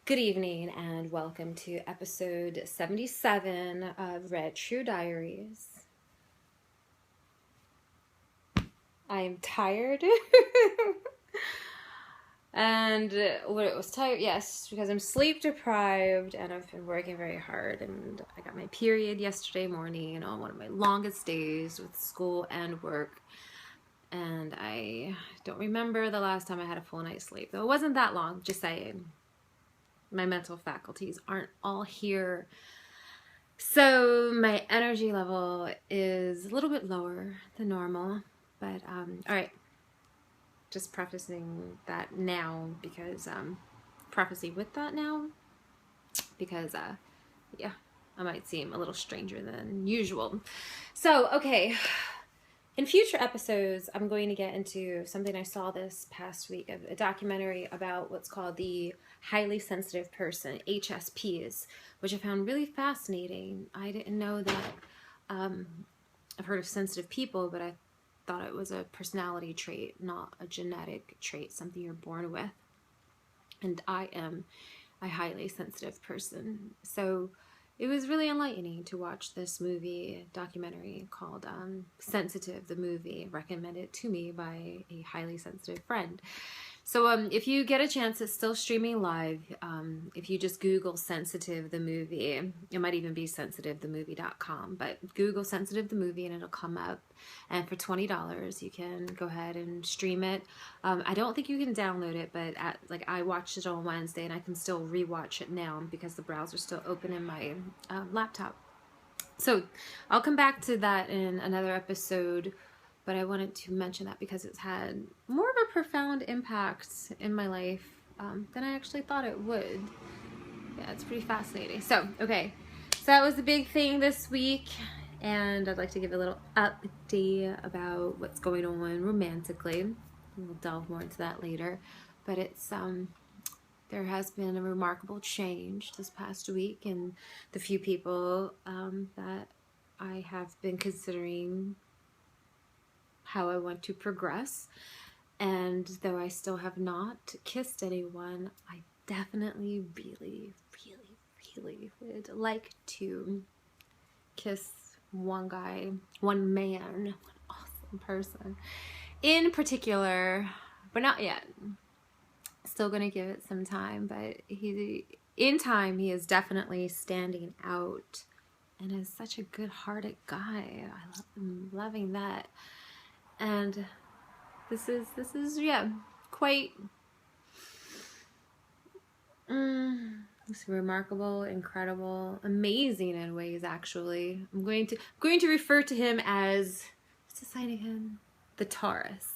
Good evening and welcome to episode 77 of True Diaries. I am tired. And what it was tired, yes, because I'm sleep deprived and I've been working very hard, and I got my period yesterday morning on one of my longest days with school and work. And I don't remember the last time I had a full night's sleep. Though it wasn't that long, just saying. My mental faculties aren't all here. So my energy level is a little bit lower than normal. But, all right. Just prefacing that now because, prefacing with that now because, yeah, I might seem a little stranger than usual. So, okay. In future episodes, I'm going to get into something I saw this past week, a documentary about what's called the highly sensitive person, HSPs, which I found really fascinating. I didn't know that. I've heard of sensitive people, but I thought it was a personality trait, not a genetic trait, something you're born with. And I am a highly sensitive person. So it was really enlightening to watch this documentary called Sensitive, the movie, recommended to me by a highly sensitive friend. So if you get a chance, it's still streaming live. If you just Google Sensitive, the movie, it might even be sensitivethemovie.com, but Google Sensitive, the movie, and it'll come up. And for $20, you can go ahead and stream it. I don't think you can download it, but I watched it on Wednesday, and I can still rewatch it now because the browser's still open in my laptop. So I'll come back to that in another episode. But I wanted to mention that because it's had more of a profound impact in my life than I actually thought it would. Yeah, it's pretty fascinating. So, okay. So that was the big thing this week. And I'd like to give a little update about what's going on romantically. We'll delve more into that later. But it's there has been a remarkable change this past week in the few people that I have been considering how I want to progress. And though I still have not kissed anyone, I definitely really would like to kiss one man, one awesome person in particular, but not yet. Still gonna give it some time, but he is definitely standing out and is such a good-hearted guy. I'm loving that. And this is yeah, quite it's remarkable, incredible, amazing in ways. Actually, I'm going to refer to him as, what's the sign again? The Taurus.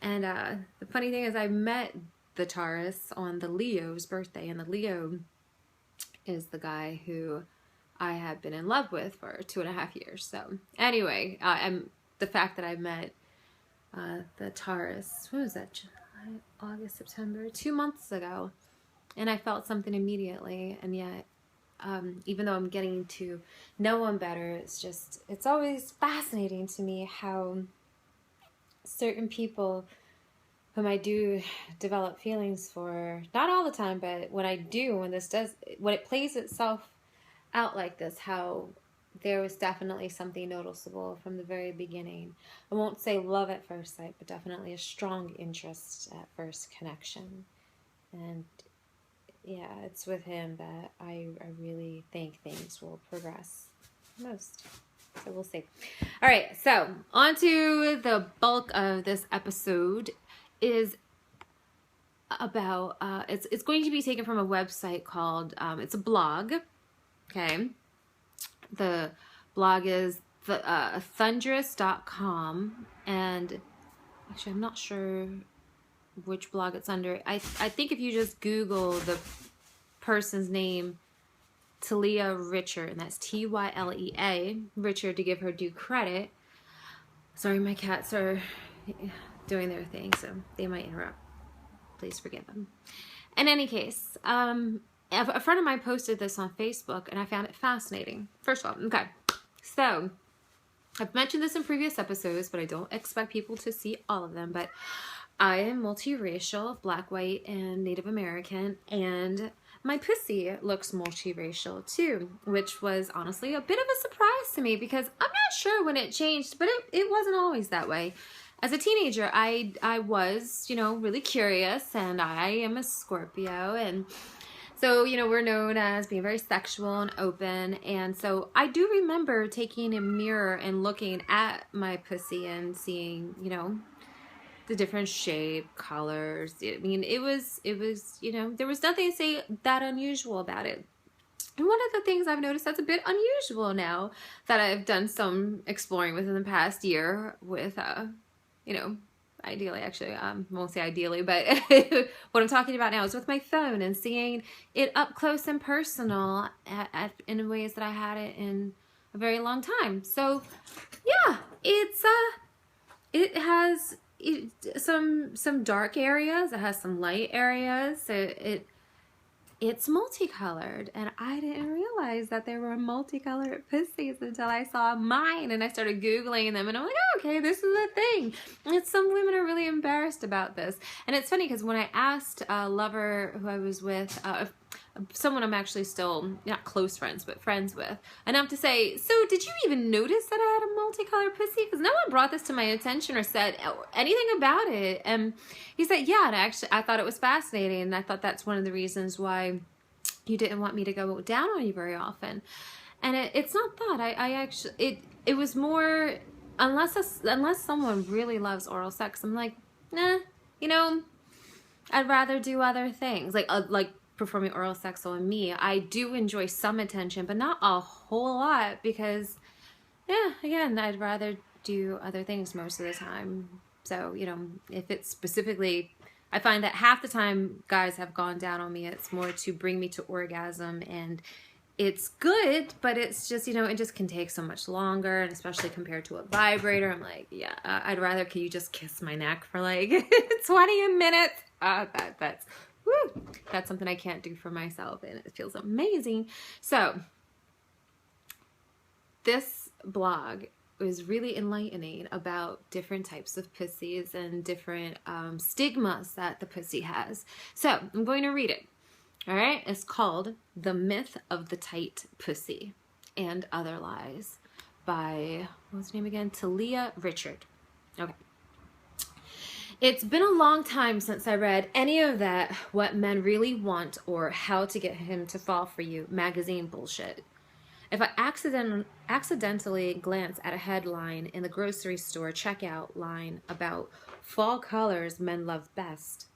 And the funny thing is, I met the Taurus on the Leo's birthday, and the Leo is the guy who I have been in love with for 2.5 years. So anyway, the fact that I met the Taurus, what was that, July, August, September, 2 months ago, and I felt something immediately. And yet, even though I'm getting to know him better, it's always fascinating to me how certain people whom I do develop feelings for, not all the time, but when I do, when it plays itself out like this, how there was definitely something noticeable from the very beginning. I won't say love at first sight, but definitely a strong interest at first connection. And yeah, it's with him that I really think things will progress most. So we'll see. All right, so on to the bulk of this episode is about, it's going to be taken from a website called, it's a blog, okay? The blog is thunderous.com, and actually I'm not sure which blog it's under. I think if you just Google the person's name, Talia Richard, and that's Tylea Richard, to give her due credit. Sorry, my cats are doing their thing, so they might interrupt. Please forgive them. In any case, a friend of mine posted this on Facebook, and I found it fascinating. First of all, okay, so I've mentioned this in previous episodes, but I don't expect people to see all of them, but I am multiracial, Black, white, and Native American, and my pussy looks multiracial too, which was honestly a bit of a surprise to me because I'm not sure when it changed, but it wasn't always that way. As a teenager, I was, really curious, and I am a Scorpio, and so, we're known as being very sexual and open, and so I do remember taking a mirror and looking at my pussy and seeing, the different shape, colors. I mean, it was, there was nothing to say that unusual about it. And one of the things I've noticed that's a bit unusual now that I've done some exploring within the past year with, ideally, actually, won't say ideally, but what I'm talking about now is with my phone and seeing it up close and personal in ways that I had it in a very long time. So, yeah, it has some dark areas. It has some light areas. So it's multicolored, and I didn't realize that there were multicolored pussies until I saw mine, and I started Googling them, and I'm like, oh, okay, this is a thing. And some women are really embarrassed about this. And it's funny because when I asked a lover who I was with, someone I'm actually still not close friends, but friends with, enough to say, so did you even notice that I had a multicolored pussy? Because no one brought this to my attention or said anything about it. And he said, yeah, and I thought it was fascinating, and I thought that's one of the reasons why you didn't want me to go down on you very often. And it's not that. I actually, it was more, unless someone really loves oral sex, I'm like, nah, I'd rather do other things, like performing oral sex on me. I do enjoy some attention, but not a whole lot, because, yeah, again, I'd rather do other things most of the time. So, if it's specifically, I find that half the time guys have gone down on me, it's more to bring me to orgasm, and it's good, but it's just, it just can take so much longer, and especially compared to a vibrator, I'm like, yeah, I'd rather, can you just kiss my neck for like 20 minutes? That's something I can't do for myself, and it feels amazing. So this blog was really enlightening about different types of pussies and different stigmas that the pussy has. So I'm going to read it. All right, it's called The Myth of the Tight Pussy and Other Lies by, what's her name again? Talia Richard. Okay. It's been a long time since I read any of that What Men Really Want or How to Get Him to Fall for You magazine bullshit. If I accidentally glance at a headline in the grocery store checkout line about fall colors men love best,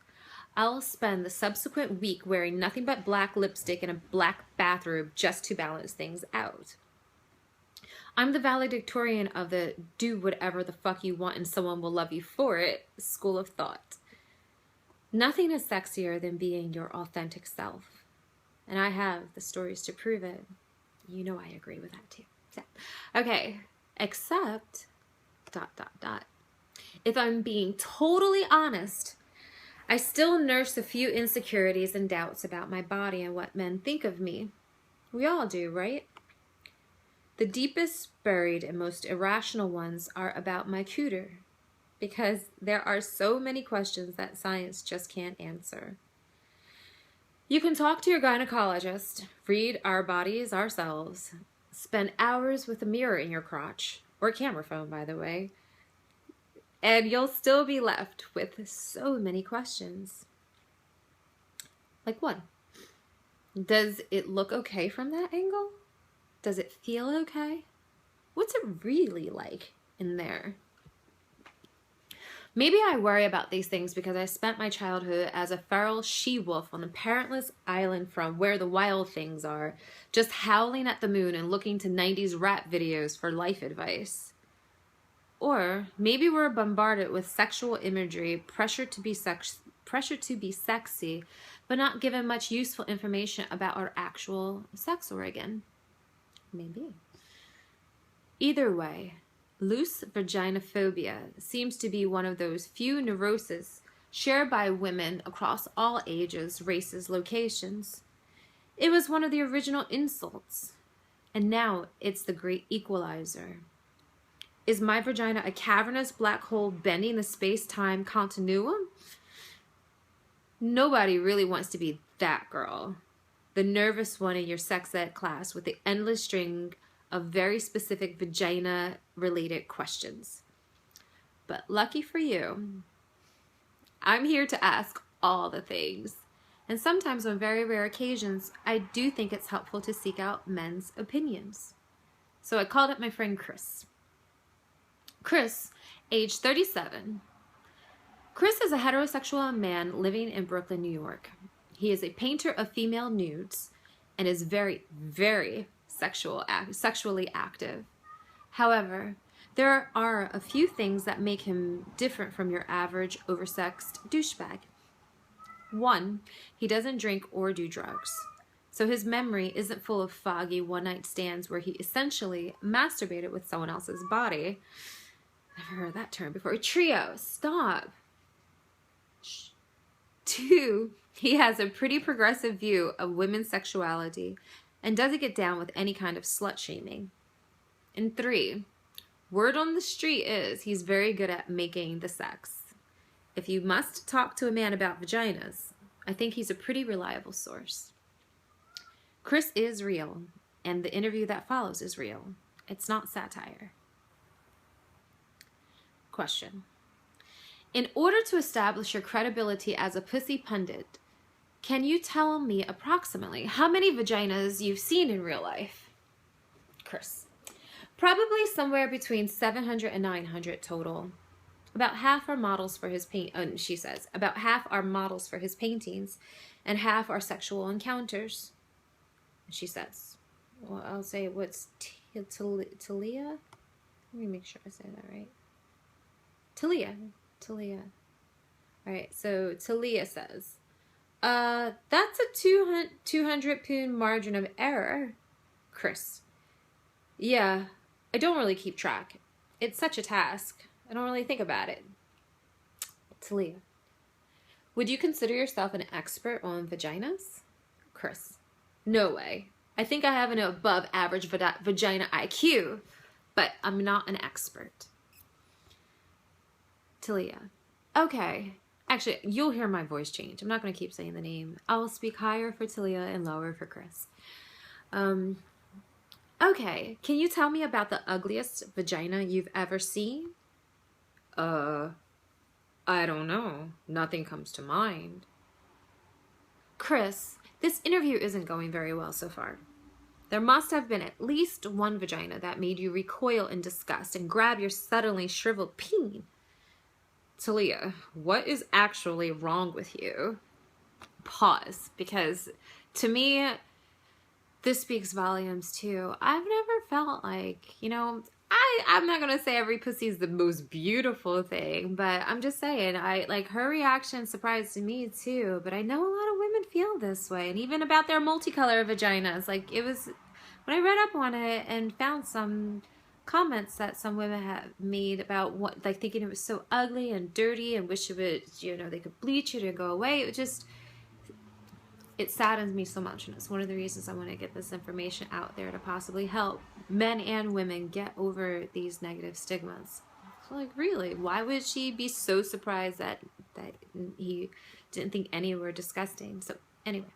I'll spend the subsequent week wearing nothing but black lipstick and a black bathrobe just to balance things out. I'm the valedictorian of the do whatever the fuck you want and someone will love you for it school of thought. Nothing is sexier than being your authentic self. And I have the stories to prove it. I agree with that too. So, okay, except ... If I'm being totally honest, I still nurse a few insecurities and doubts about my body and what men think of me. We all do, right? The deepest buried and most irrational ones are about my cooter, because there are so many questions that science just can't answer. You can talk to your gynecologist, read Our Bodies, Ourselves, spend hours with a mirror in your crotch, or a camera phone, by the way, and you'll still be left with so many questions. Like what? Does it look okay from that angle? Does it feel okay? What's it really like in there? Maybe I worry about these things because I spent my childhood as a feral she-wolf on a parentless island from where the wild things are, just howling at the moon and looking to 90s rap videos for life advice. Or maybe we're bombarded with sexual imagery, pressure to be sexy, but not given much useful information about our actual sex organ. Maybe. Either way, loose vaginophobia seems to be one of those few neuroses shared by women across all ages, races, locations. It was one of the original insults, and now it's the great equalizer. Is my vagina a cavernous black hole bending the space-time continuum? Nobody really wants to be that girl. the nervous one in your sex ed class with the endless string of very specific vagina-related questions. But lucky for you, I'm here to ask all the things. And sometimes on very rare occasions, I do think it's helpful to seek out men's opinions. So I called up my friend Chris. Chris, age 37. Chris is a heterosexual man living in Brooklyn, New York. He is a painter of female nudes and is very, very sexually active. However, there are a few things that make him different from your average oversexed douchebag. One, he doesn't drink or do drugs. So his memory isn't full of foggy one-night stands where he essentially masturbated with someone else's body. Never heard that term before. Trio, stop. Shh. 2, he has a pretty progressive view of women's sexuality and doesn't get down with any kind of slut-shaming. And 3, word on the street is he's very good at making the sex. If you must talk to a man about vaginas, I think he's a pretty reliable source. Chris is real, and the interview that follows is real. It's not satire. Question. In order to establish your credibility as a pussy pundit, can you tell me approximately how many vaginas you've seen in real life? Chris. Probably somewhere between 700 and 900 total. About half are models for his she says, about half are models for his paintings, and half are sexual encounters. She says, well, I'll say, what's Talia? Let me make sure I say that right. Talia. All right, so Talia says, that's a 200 pound margin of error. Chris. Yeah, I don't really keep track. It's such a task. I don't really think about it. Talia. Would you consider yourself an expert on vaginas? Chris. No way. I think I have an above average vagina IQ, but I'm not an expert. Talia. Okay. Actually, you'll hear my voice change. I'm not going to keep saying the name. I will speak higher for Talia and lower for Chris. Okay. Can you tell me about the ugliest vagina you've ever seen? I don't know. Nothing comes to mind. Chris, this interview isn't going very well so far. There must have been at least one vagina that made you recoil in disgust and grab your suddenly shriveled peen. Talia, what is actually wrong with you? Pause, because to me, this speaks volumes too. I've never felt like, I'm not going to say every pussy is the most beautiful thing, but I'm just saying, her reaction surprised me too, but I know a lot of women feel this way, and even about their multicolor vaginas, when I read up on it and found some comments that some women have made about what, thinking it was so ugly and dirty and wish it would, they could bleach it or go away, it saddens me so much, and it's one of the reasons I want to get this information out there to possibly help men and women get over these negative stigmas. So, really, why would she be so surprised that he didn't think any were disgusting? So, anyway,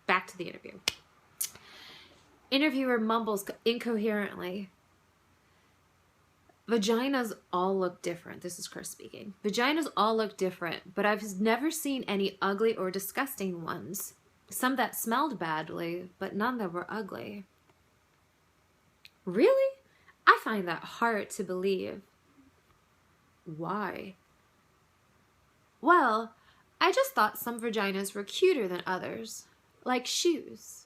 back to the interview. Interviewer mumbles incoherently. Vaginas all look different. This is Chris speaking. Vaginas all look different, but I've never seen any ugly or disgusting ones. Some that smelled badly, but none that were ugly. Really? I find that hard to believe. Why? Well, I just thought some vaginas were cuter than others, like shoes.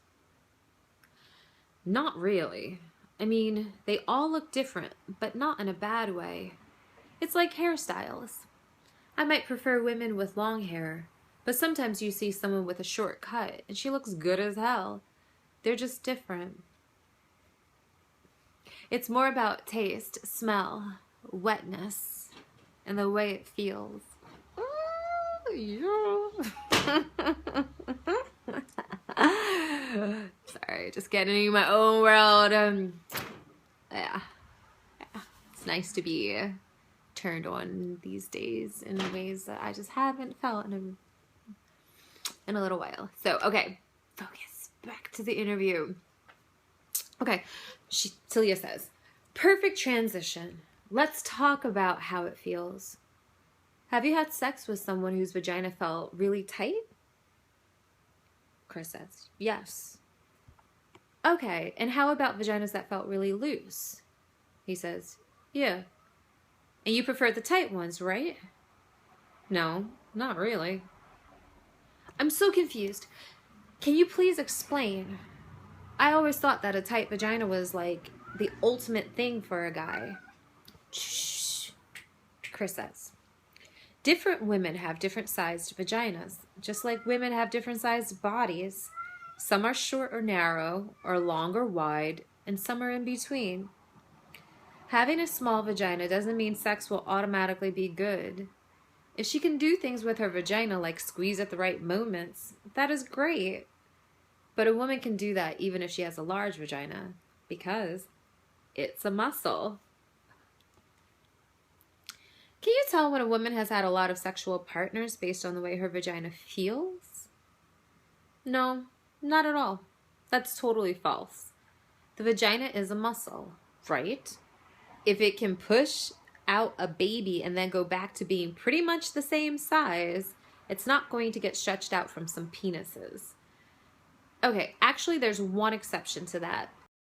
Not really. I mean, they all look different, but not in a bad way. It's like hairstyles. I might prefer women with long hair, but sometimes you see someone with a short cut, and she looks good as hell. They're just different. It's more about taste, smell, wetness, and the way it feels. Sorry, just getting in my own world. Yeah. It's nice to be turned on these days in ways that I just haven't felt in a little while. So, okay, focus. Back to the interview. Okay, Talia says, perfect transition. Let's talk about how it feels. Have you had sex with someone whose vagina felt really tight? Chris says, yes. Okay, and how about vaginas that felt really loose? He says, yeah. And you prefer the tight ones, right? No, not really. I'm so confused. Can you please explain? I always thought that a tight vagina was like the ultimate thing for a guy. Shh, Chris says. Different women have different sized vaginas, just like women have different sized bodies. Some are short or narrow, or long or wide, and some are in between. Having a small vagina doesn't mean sex will automatically be good. If she can do things with her vagina like squeeze at the right moments, that is great. But a woman can do that even if she has a large vagina, because it's a muscle. Can you tell when a woman has had a lot of sexual partners based on the way her vagina feels? No, not at all. That's totally false. The vagina is a muscle, right? If it can push out a baby and then go back to being pretty much the same size, it's not going to get stretched out from some penises. Okay, actually there's one exception to that.